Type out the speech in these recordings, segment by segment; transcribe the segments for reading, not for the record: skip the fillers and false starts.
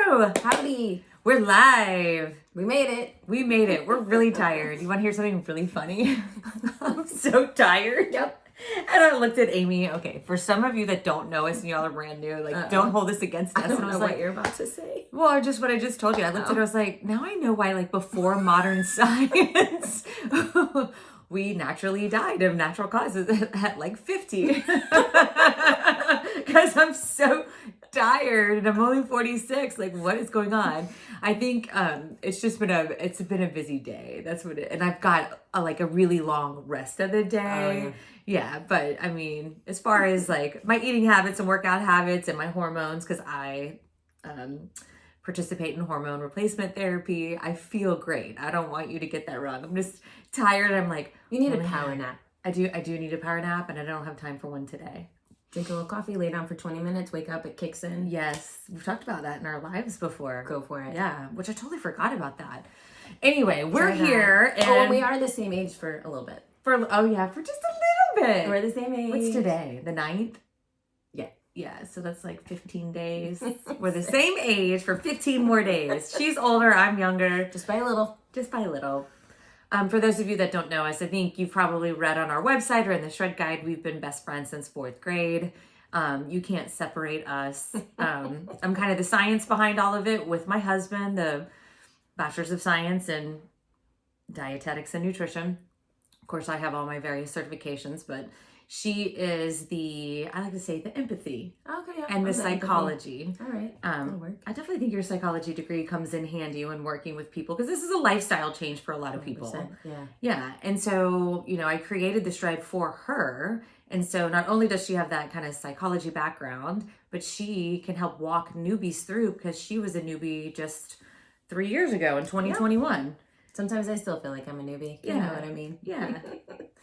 Hello. Howdy. We're live. We made it. We made it. We're really tired. You want to hear something really funny? I'm so tired. Yep. And I looked at Amy. Okay, for some of you that don't know us and y'all are brand new, like, don't hold this against us. I don't And I was know like, what you're about to say. well, just what I just told you. I looked at her, I was like, now I know why, like, before modern science, we naturally died of natural causes at like 50. Because I'm so tired and I'm only 46. Like, what is going on? I think it's been a busy day. That's what it, and I've got a really long rest of the day. Oh, yeah, but I mean, as far as like my eating habits and workout habits and my hormones, because I participate in hormone replacement therapy, I feel great. I don't want you to get that wrong. I'm just tired. I'm like, you need oh, a power nap. I do need a power nap, and I don't have time for one today. Drink a little coffee, lay down for 20 minutes, wake up, it kicks in. Yes, we've talked about that in our lives before. Go for it. Yeah, which I totally forgot about that. Anyway, we're here, and and we are the same age for a little bit. for just a little bit. We're the same age. What's today? The 9th? Yeah. Yeah, so that's like 15 days. We're the same age for 15 more days. She's older, I'm younger. Just by a little. Just by a little. For those of you that don't know us, I think you've probably read on our website or in the Shred Guide, we've been best friends since 4th grade. You can't separate us. I'm kind of the science behind all of it with my husband, the Bachelor's of Science in Dietetics and Nutrition. Of course, I have all my various certifications, but she is the empathy Okay. Yeah, and the I'm psychology. All right. That'll work. I definitely think your psychology degree comes in handy when working with people, because this is a lifestyle change for a lot of people. 100%, yeah. Yeah. And so, I created the Shred for her. And so not only does she have that kind of psychology background, but she can help walk newbies through, because she was a newbie just 3 years ago in 2021. Sometimes I still feel like I'm a newbie. You know what I mean? Yeah.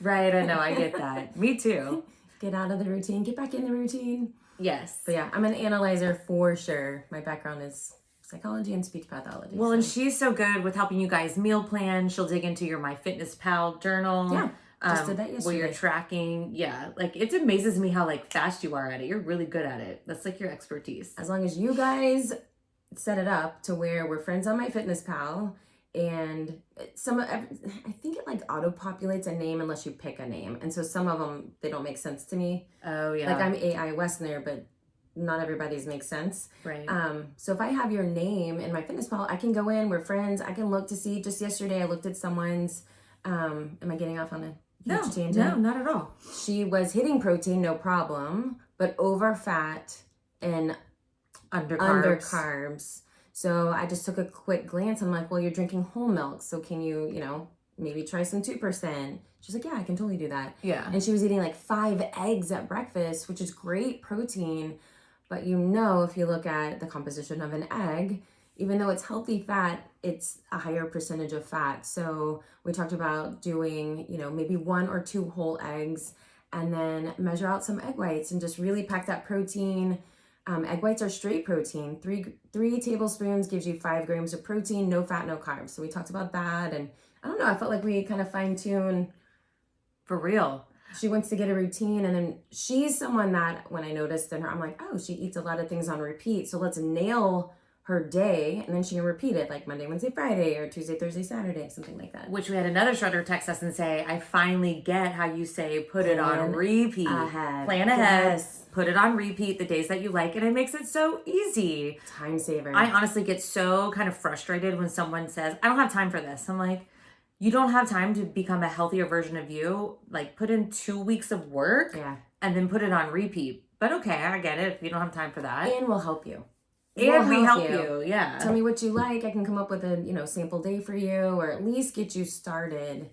Right. I know. I get that. Me too. Get out of the routine, get back in the routine. Yes. But yeah, I'm an analyzer for sure. My background is psychology and speech pathology. Well, and she's so good with helping you guys meal plan. She'll dig into your MyFitnessPal journal. Yeah. Just did that yesterday. Where you're tracking. Yeah. Like, it amazes me how fast you are at it. You're really good at it. That's your expertise. As long as you guys set it up to where we're friends on MyFitnessPal, and I think it auto populates a name unless you pick a name, and so some of them, they don't make sense to me. Oh yeah. Like, I'm AI Westerner, but not everybody's makes sense. Right. So if I have your name in MyFitnessPal, I can go in. We're friends. I can look to see. Just yesterday, I looked at someone's. Am I getting off on a huge tangent? No, not at all. She was hitting protein, no problem, but over fat and under carbs. So I just took a quick glance. I'm like, well, you're drinking whole milk, so can you, maybe try some 2%? She's like, yeah, I can totally do that. Yeah. And she was eating 5 eggs at breakfast, which is great protein. But if you look at the composition of an egg, even though it's healthy fat, it's a higher percentage of fat. So we talked about doing, maybe 1 or 2 whole eggs, and then measure out some egg whites and just really pack that protein. Egg whites are straight protein. 3 tablespoons gives you 5 grams of protein, no fat, no carbs. So we talked about that, and I don't know, I felt like we kind of fine-tune. For real. She wants to get a routine, and then she's someone that when I noticed in her, I'm like, oh, she eats a lot of things on repeat. So let's nail her day, and then she can repeat it like Monday, Wednesday, Friday, or Tuesday, Thursday, Saturday, something like that. Which we had another shredder text us and say, I finally get how you say put it on repeat. Plan ahead. Yes. Put it on repeat the days that you like, and it makes it so easy. Time saver. I honestly get so kind of frustrated when someone says, I don't have time for this. I'm like, you don't have time to become a healthier version of you. Put in 2 weeks of work and then put it on repeat. But okay, I get it if you don't have time for that. And we'll help you. And we help you, yeah. Tell me what you like. I can come up with a, sample day for you, or at least get you started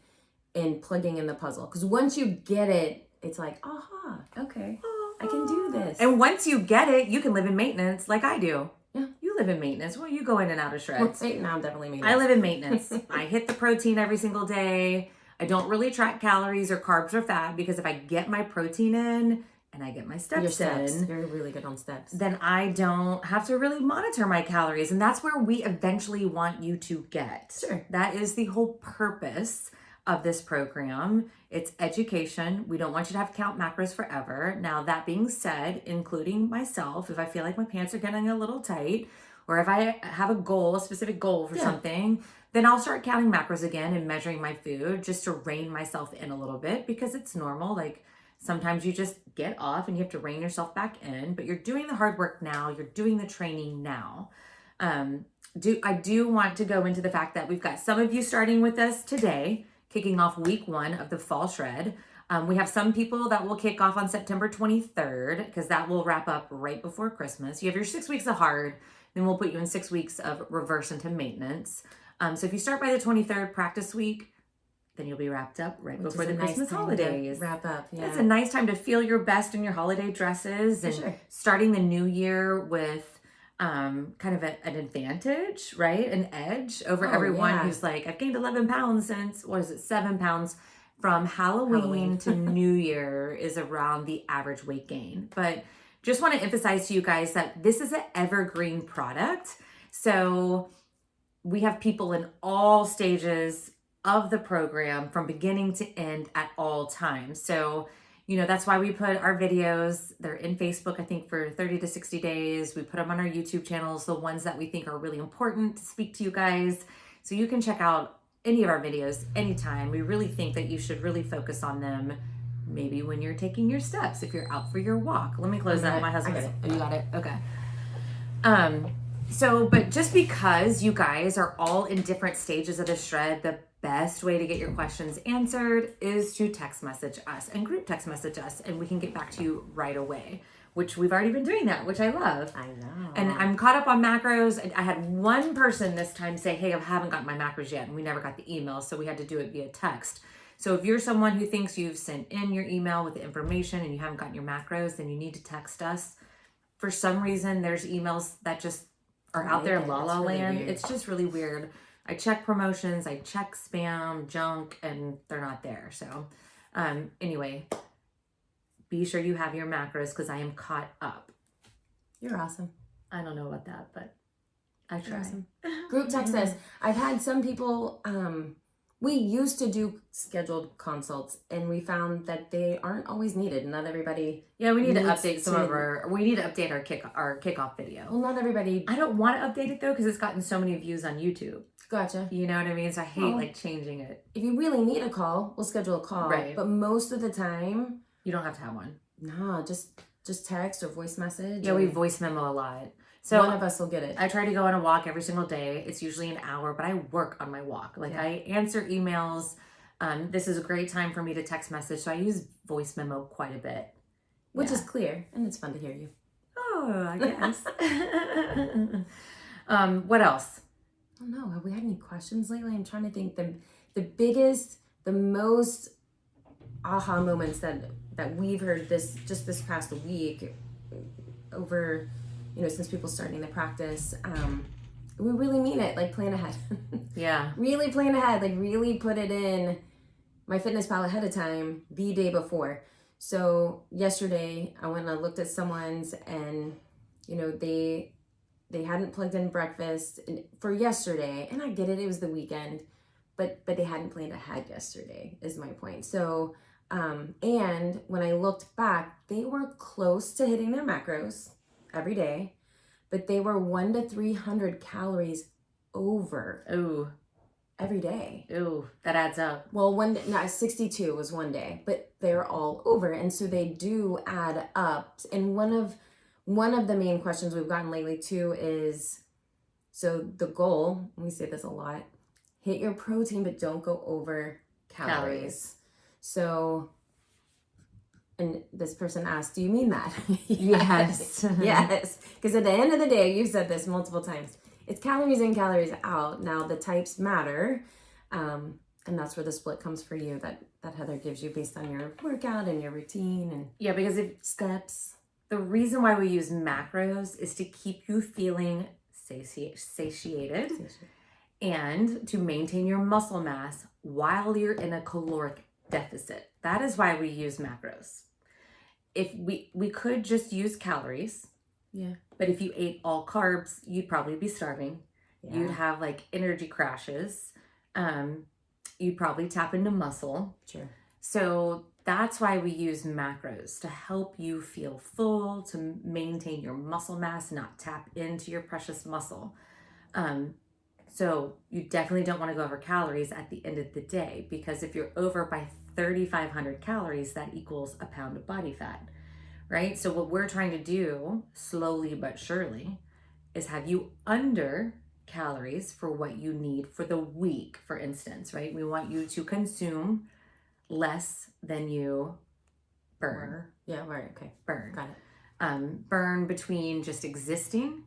in plugging in the puzzle. Because once you get it, it's like, aha, okay, I can do this. And once you get it, you can live in maintenance like I do. Yeah. You live in maintenance. Well, you go in and out of shreds. Now I'm definitely maintenance. I live in maintenance. I hit the protein every single day. I don't really track calories or carbs or fat, because if I get my protein in and I get my steps in, you're really good on steps, then I don't have to really monitor my calories. And that's where we eventually want you to get. Sure. That is the whole purpose of this program. It's education. We don't want you to have to count macros forever. Now, that being said, including myself, if I feel like my pants are getting a little tight, or if I have a goal, a specific goal for something, then I'll start counting macros again and measuring my food just to rein myself in a little bit, because it's normal. Like sometimes you just get off and you have to rein yourself back in, but you're doing the hard work now. You're doing the training now. I do want to go into the fact that we've got some of you starting with us today, kicking off week 1 of the fall shred. We have some people that will kick off on September 23rd, because that will wrap up right before Christmas. You have your 6 weeks of hard, then we'll put you in 6 weeks of reverse into maintenance. So if you start by the 23rd practice week, then you'll be wrapped up right before the Christmas holidays. Wrap up, yeah. It's a nice time to feel your best in your holiday dresses and starting the new year with kind of an advantage, right? An edge over everyone who's like, I've gained 11 pounds since, 7 pounds from Halloween to New Year is around the average weight gain. But just want to emphasize to you guys that this is an evergreen product. So we have people in all stages of the program from beginning to end at all times. So, that's why we put our videos, they're in Facebook, I think for 30 to 60 days. We put them on our YouTube channels, the ones that we think are really important to speak to you guys. So you can check out any of our videos anytime. We really think that you should really focus on them maybe when you're taking your steps, if you're out for your walk. Let me close that. My husband's, you got it? Okay. But just because you guys are all in different stages of the shred, the best way to get your questions answered is to text message us and group text message us, and we can get back to you right away, which we've already been doing that, which I love. I know. And I'm caught up on macros. I had one person this time say, hey, I haven't gotten my macros yet, and we never got the email, so we had to do it via text. So if you're someone who thinks you've sent in your email with the information and you haven't gotten your macros, then you need to text us. For some reason, there's emails that just are out there in la la land. It's just really weird. I check promotions, I check spam, junk, and they're not there. So anyway, be sure you have your macros, because I am caught up. You're awesome. I don't know about that, but I try. Awesome. Group text us. I've had some people, we used to do scheduled consults, and we found that they aren't always needed. Not everybody. Yeah, we need to update we need to update our kickoff video. Well, not everybody. I don't want to update it though, because it's gotten so many views on YouTube. Gotcha. You know what I mean? So I hate changing it. If you really need a call, we'll schedule a call. Right. But most of the time, you don't have to have one. No, just text or voice message. Yeah, we voice memo a lot. So one of us will get it. I try to go on a walk every single day. It's usually an hour, but I work on my walk. I answer emails. This is a great time for me to text message. So I use voice memo quite a bit. Which is clear, and it's fun to hear you. Oh, I guess. What else? I don't know. Have we had any questions lately? I'm trying to think. The biggest, the most aha moments that we've heard this past week over, since people starting the practice, we really mean it. Like, plan ahead. Yeah. Really plan ahead. Like, really put it in MyFitnessPal ahead of time, the day before. So yesterday I went and I looked at someone's, and they hadn't plugged in breakfast for yesterday, and I get it, it was the weekend, but they hadn't planned ahead yesterday is my point. So and when I looked back, they were close to hitting their macros every day, but they were 100 to 300 calories over. Ooh. Every day. Ooh, that adds up. Well, 62 was one day, but they're all over, and so they do add up. And one of the main questions we've gotten lately too is, so the goal, and we say this a lot, hit your protein, but don't go over calories. So, and this person asked, do you mean that? Yes. Yes. Because at the end of the day, you've said this multiple times, it's calories in, calories out. Now the types matter. And that's where the split comes for you that Heather gives you based on your workout and your routine and because steps. The reason why we use macros is to keep you feeling satiated and to maintain your muscle mass while you're in a caloric deficit. That is why we use macros. If we could just use calories. Yeah. But if you ate all carbs, you'd probably be starving. Yeah. You'd have energy crashes. You'd probably tap into muscle. Sure. So That's why we use macros to help you feel full, to maintain your muscle mass, not tap into your precious muscle. So you definitely don't want to go over calories at the end of the day, because if you're over by 3,500 calories, that equals a pound of body fat, right? So what we're trying to do, slowly but surely, is have you under calories for what you need for the week, for instance, right? We want you to consume less than you burn. Yeah, right. Okay. Burn. Got it. Burn between just existing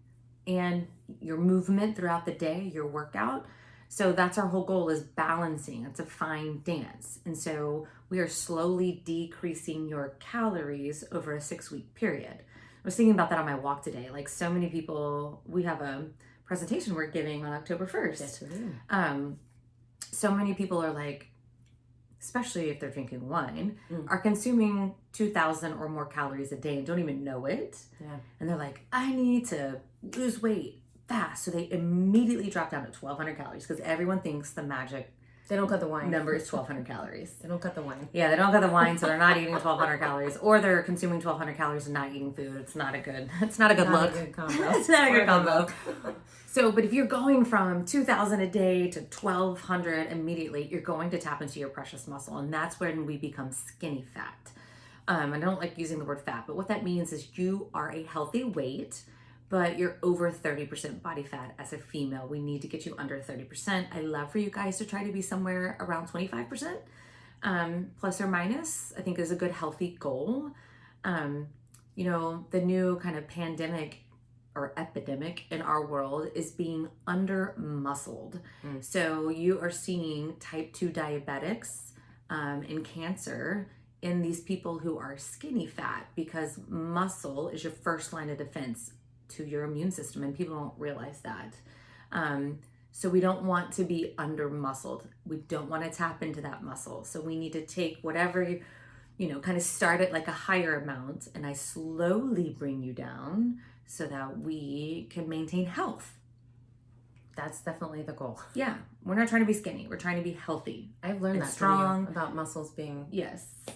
and your movement throughout the day, your workout. So that's our whole goal, is balancing. It's a fine dance. And so we are slowly decreasing your calories over a 6-week period. I was thinking about that on my walk today. Like, so many people, we have a presentation we're giving on October 1st. Yes, we do. So many people are like, especially if they're drinking wine, are consuming 2,000 or more calories a day and don't even know it. Yeah. And they're like, I need to lose weight fast. So they immediately drop down to 1,200 calories, because everyone thinks the magic They don't cut the wine. number is 1,200 calories. They don't cut the wine. Yeah, they don't cut the wine, so they're not eating 1,200 calories, or they're consuming 1,200 calories and not eating food. It's not a good look. Not a good combo. It's not a good combo. So, but if you're going from 2,000 a day to 1,200 immediately, you're going to tap into your precious muscle. And that's when we become skinny fat. I don't like using the word fat, but what that means is you are a healthy weight, but you're over 30% body fat as a female. We need to get you under 30%. I love for you guys to try to be somewhere around 25%, plus or minus, I think is a good healthy goal. You know, the new kind of pandemic or epidemic in our world is being under muscled. So you are seeing type 2 diabetics and cancer in these people who are skinny fat, because muscle is your first line of defense to your immune system, and people don't realize that. So we don't want to be under muscled. We don't want to tap into that muscle. So we need to take whatever, kind of start at like a higher amount, and I slowly bring you down so that we can maintain health. That's definitely the goal. Yeah, we're not trying to be skinny. We're trying to be healthy. I've learned and that strong about muscles being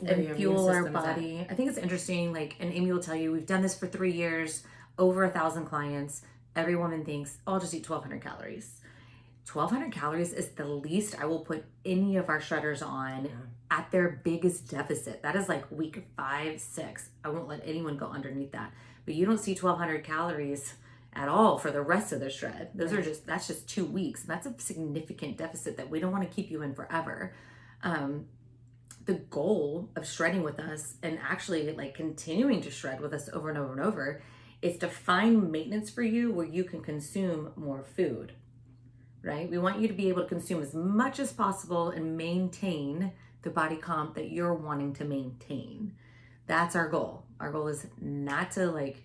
and fuel our body. I think it's interesting. Like, and Amy will tell you, we've done this for 3 years, over 1,000 clients. Every woman thinks, oh, I'll just eat 1,200 calories. 1,200 calories is the least I will put any of our shredders on at their biggest deficit. That is like week 5, 6. I won't let anyone go underneath that. But you don't see 1,200 calories at all for the rest of the shred. That's just 2 weeks. That's a significant deficit that we don't want to keep you in forever. The goal of shredding with us, and actually like continuing to shred with us over and over and over, is to find maintenance for you where you can consume more food, right? We want you to be able to consume as much as possible and maintain the body comp that you're wanting to maintain. That's our goal. Our goal is not to like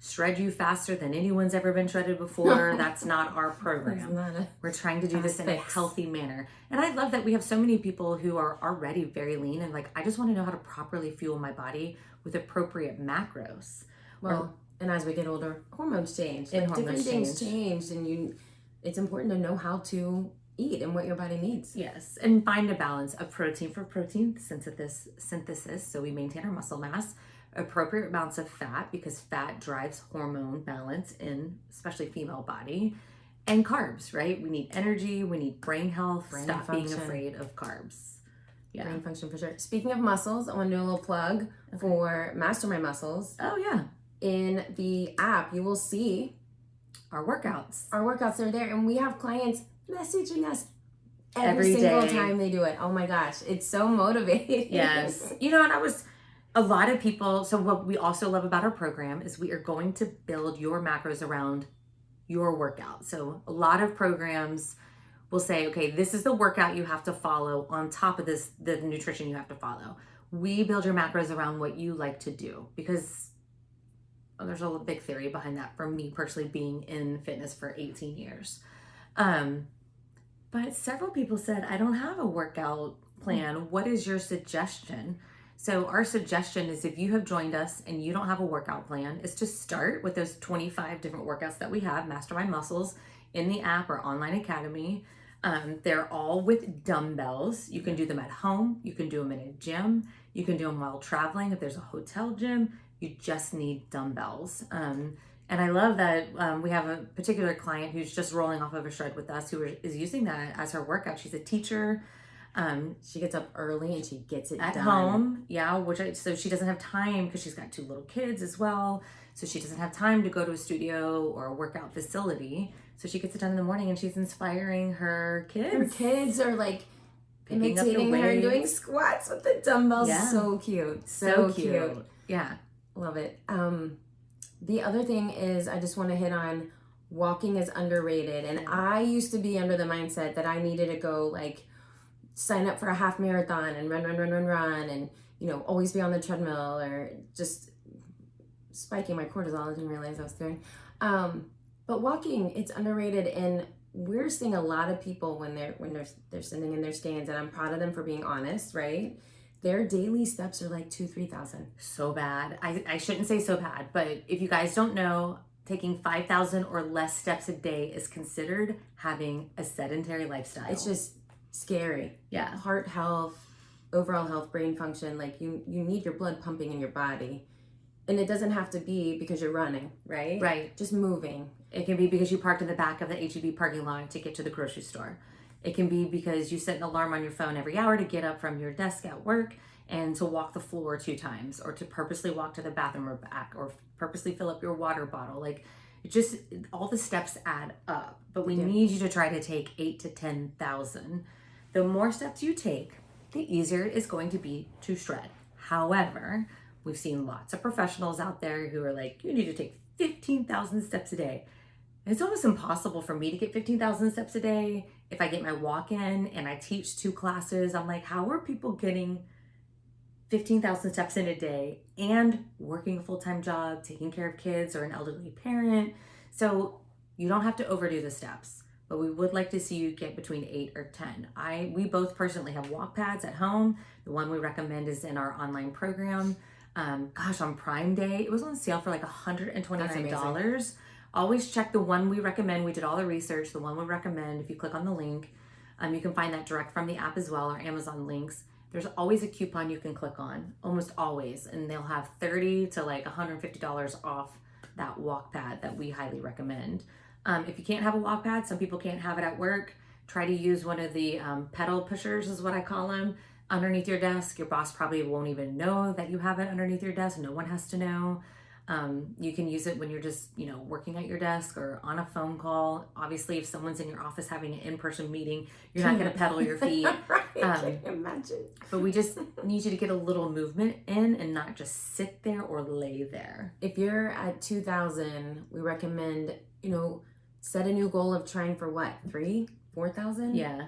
shred you faster than anyone's ever been shredded before. That's not our program. We're trying to do this in a healthy manner. And I love that we have so many people who are already very lean and like, I just want to know how to properly fuel my body with appropriate macros. Well, and as we get older, hormones change. Like different things change, and it's important to know how to eat and what your body needs. Yes, and find a balance of protein for protein synthesis, so we maintain our muscle mass, appropriate amounts of fat, because fat drives hormone balance in especially female body, and carbs, right? We need energy, we need brain health, stop being afraid of carbs. Yeah. Brain function for sure. Speaking of muscles, I want to do a little plug for Mastermind Muscles. Oh yeah. In the app, you will see our workouts. Our workouts are there, and we have clients messaging us every single time they do it. Oh my gosh, it's so motivating. Yes. And a lot of people, so what we also love about our program is we are going to build your macros around your workout. So a lot of programs will say, okay, this is the workout you have to follow on top of this, the nutrition you have to follow. We build your macros around what you like to do, because there's a big theory behind that for me personally, being in fitness for 18 years. But several people said, I don't have a workout plan. What is your suggestion? So our suggestion is, if you have joined us and you don't have a workout plan, is to start with those 25 different workouts that we have, Mastermind Muscles, in the app or online academy. They're all with dumbbells. You can do them at home. You can do them in a gym. You can do them while traveling. If there's a hotel gym, you just need dumbbells. And I love that we have a particular client who's just rolling off of a shred with us who is using that as her workout. She's a teacher. She gets up early and she gets it at done. home. Yeah, so she doesn't have time because she's got 2 little kids as well. So she doesn't have time to go to a studio or a workout facility. So she gets it done in the morning and she's inspiring her kids. Her kids are like Picking up the imitating her and weights. doing squats with the dumbbells. Yeah. So cute. So cute. Yeah. Love it. The other thing is I just want to hit on walking is underrated. And I used to be under the mindset that I needed to go like sign up for a half marathon and run and, you know, always be on the treadmill or just spiking my cortisol. I didn't realize I was doing. But walking, it's underrated, and we're seeing a lot of people when they're sitting in their stands, and I'm proud of them for being honest, right? Their daily steps are like 2,000-3,000. So bad. I shouldn't say so bad, but if you guys don't know, taking 5,000 or less steps a day is considered having a sedentary lifestyle. It's just scary. Yeah. Heart health, overall health, brain function, like you need your blood pumping in your body. And it doesn't have to be because you're running, right? Right. Just moving. It can be because you parked in the back of the HEB parking lot to get to the grocery store. It can be because you set an alarm on your phone every hour to get up from your desk at work and to walk the floor 2 times, or to purposely walk to the bathroom or back, or purposely fill up your water bottle. Like, it just, all the steps add up. But we need you to try to take 8,000 to 10,000. The more steps you take, the easier it is going to be to shred. However, we've seen lots of professionals out there who are like, you need to take 15,000 steps a day. And it's almost impossible for me to get 15,000 steps a day. If I get my walk in and I teach 2 classes, I'm like, how are people getting 15,000 steps in a day and working a full-time job, taking care of kids or an elderly parent? So you don't have to overdo the steps, but we would like to see you get between 8 or 10. We both personally have walk pads at home. The one we recommend is in our online program. On Prime Day, it was on sale for like $129. Always check the one we recommend. We did all the research. The one we recommend, if you click on the link, you can find that direct from the app as well, or Amazon links. There's always a coupon you can click on, almost always, and they'll have $30 to like $150 off that walk pad that we highly recommend. If you can't have a walk pad, some people can't have it at work, try to use one of the pedal pushers is what I call them, underneath your desk. Your boss probably won't even know that you have it underneath your desk. No one has to know. You can use it when you're just, working at your desk or on a phone call. Obviously, if someone's in your office having an in-person meeting, you're not going to pedal your feet. Right, can you imagine? But we just need you to get a little movement in and not just sit there or lay there. If you're at 2,000, we recommend, set a new goal of trying for what, 3,000-4,000? Yeah.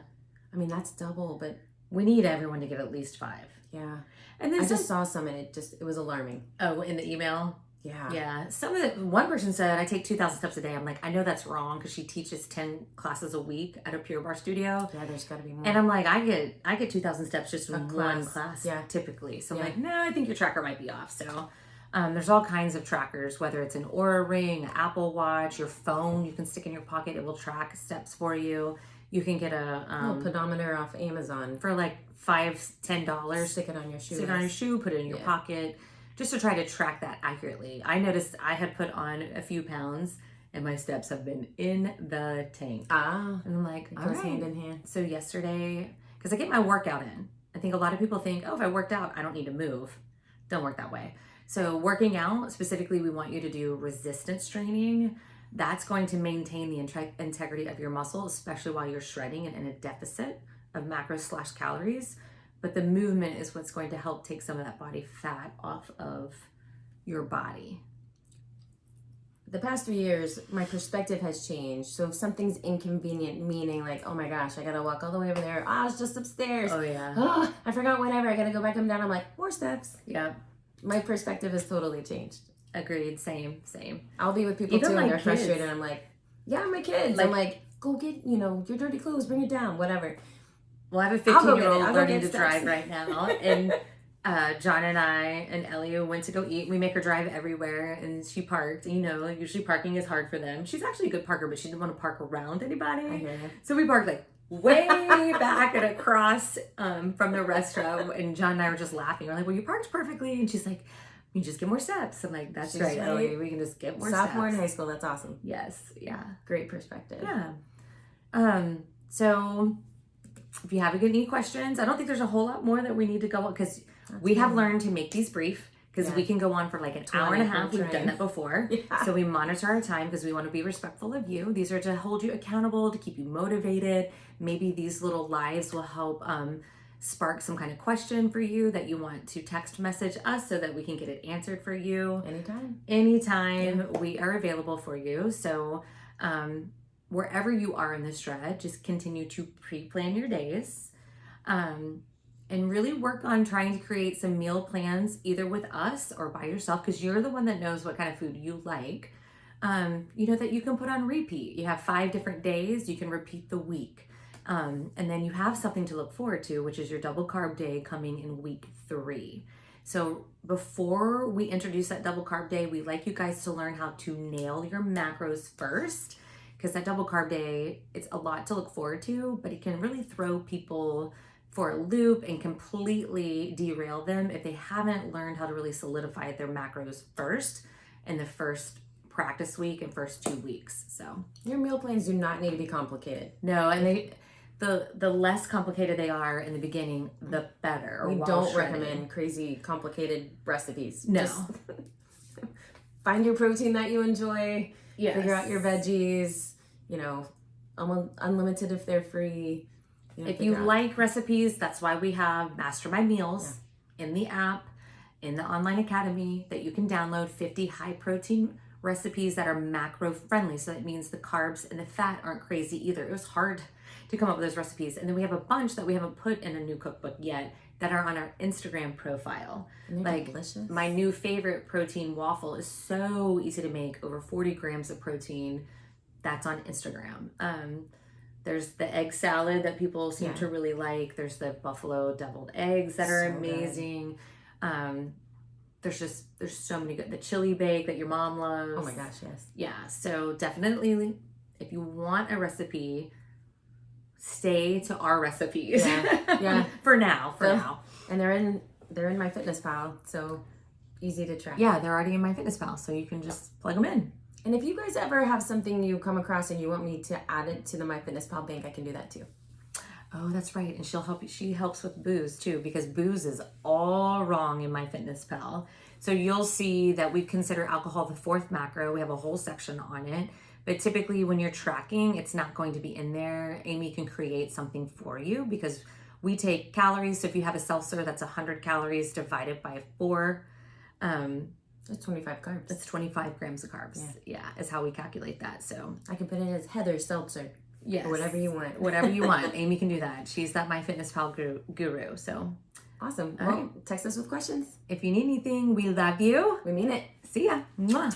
I mean, that's double, but we need everyone to get at least 5. Yeah. And then I just saw some and it was alarming. Oh, in the email? Yeah. One person said, I take 2,000 steps a day. I'm like, I know that's wrong because she teaches 10 classes a week at a Pure Barre studio. Yeah, there's got to be more. And I'm like, I get 2,000 steps just in one class, yeah, typically. So I'm like, no, I think your tracker might be off. So there's all kinds of trackers, whether it's an Oura Ring, an Apple Watch, your phone you can stick in your pocket. It will track steps for you. You can get a pedometer off Amazon for like $5-10. Stick it on your shoe. Stick it on your shoe, put it in your pocket, just to try to track that accurately. I noticed I had put on a few pounds and my steps have been in the tank. And I'm like, all right. Hand in hand. So yesterday, because I get my workout in, I think a lot of people think, if I worked out, I don't need to move. Don't work that way. So working out, specifically, we want you to do resistance training. That's going to maintain the integrity of your muscle, especially while you're shredding and in a deficit of macros/calories. But the movement is what's going to help take some of that body fat off of your body. The past 3 years, my perspective has changed. So if something's inconvenient, meaning like, oh my gosh, I gotta walk all the way over there. It's just upstairs. Oh yeah. I forgot whatever. I gotta go back and down. I'm like, more steps. Yeah. My perspective has totally changed. Agreed. Same. I'll be with people Even too, and they're kids. frustrated. I'm like, yeah, my kids. I'm like, go get, your dirty clothes, bring it down, whatever. Well, I have a 15-year-old I'll go learning get to steps. drive right now, and John and I and Ellie went to go eat. We make her drive everywhere, and she parked. Usually parking is hard for them. She's actually a good parker, but she didn't want to park around anybody. I hear you. So we parked like way back and across from the restaurant. And John and I were just laughing. We're like, well, you parked perfectly. And she's like, you just get more steps. I'm like, that's She's right, right. Ellie. We can just get more Sophomore in steps. high school, that's awesome. Yes, yeah. Great perspective. Yeah. So if you have any questions, I don't think there's a whole lot more that we need to go on because we have learned to make these brief because we can go on for like an hour and a half. We've done that before. Yeah. So we monitor our time because we want to be respectful of you. These are to hold you accountable, to keep you motivated. Maybe these little lives will help spark some kind of question for you that you want to text message us so that we can get it answered for you. Anytime we are available for you. So wherever you are in this shred, just continue to pre-plan your days and really work on trying to create some meal plans either with us or by yourself because you're the one that knows what kind of food you like. You know, that you can put on repeat. You have 5 different days. You can repeat the week. And then you have something to look forward to, which is your double carb day coming in week 3. So before we introduce that double carb day, we like you guys to learn how to nail your macros first, because that double carb day, it's a lot to look forward to, but it can really throw people for a loop and completely derail them if they haven't learned how to really solidify their macros first in the first practice week and first 2 weeks. So your meal plans do not need to be complicated. No, and the less complicated they are in the beginning, the better. We don't recommend crazy complicated recipes. No. Just find your protein that you enjoy. Yes. Figure out your veggies. You know, unlimited if they're free. If you like recipes, that's why we have Mastermind Meals in the app, in the online academy that you can download 50 high protein recipes that are macro friendly. So that means the carbs and the fat aren't crazy either. It was hard to come up with those recipes. And then we have a bunch that we haven't put in a new cookbook yet that are on our Instagram profile. And they're like delicious. My new favorite protein waffle is so easy to make, over 40 grams of protein. That's on Instagram. There's the egg salad that people seem to really like. There's the buffalo deviled eggs that are amazing. There's so many good. The chili bake that your mom loves. Oh my gosh, yes. Yeah, so definitely if you want a recipe, stay to our recipes. Yeah. For now. And they're in MyFitnessPal, so easy to track. Yeah, they're already in MyFitnessPal, so you can just plug them in. And if you guys ever have something you come across and you want me to add it to the MyFitnessPal bank, I can do that too. Oh, that's right. And she helps with booze too, because booze is all wrong in MyFitnessPal. So you'll see that we consider alcohol the 4th macro. We have a whole section on it. But typically when you're tracking, it's not going to be in there. Amy can create something for you because we take calories. So if you have a seltzer, that's 100 calories divided by 4. That's 25 carbs. That's 25 grams of carbs. Yeah, is how we calculate that. So I can put it as Heather Seltzer. Yes. Or whatever you want. Whatever you want. Amy can do that. She's that MyFitnessPal guru. So awesome. All Well, right. text us with questions. If you need anything, we love you. We mean it. See ya. Mwah.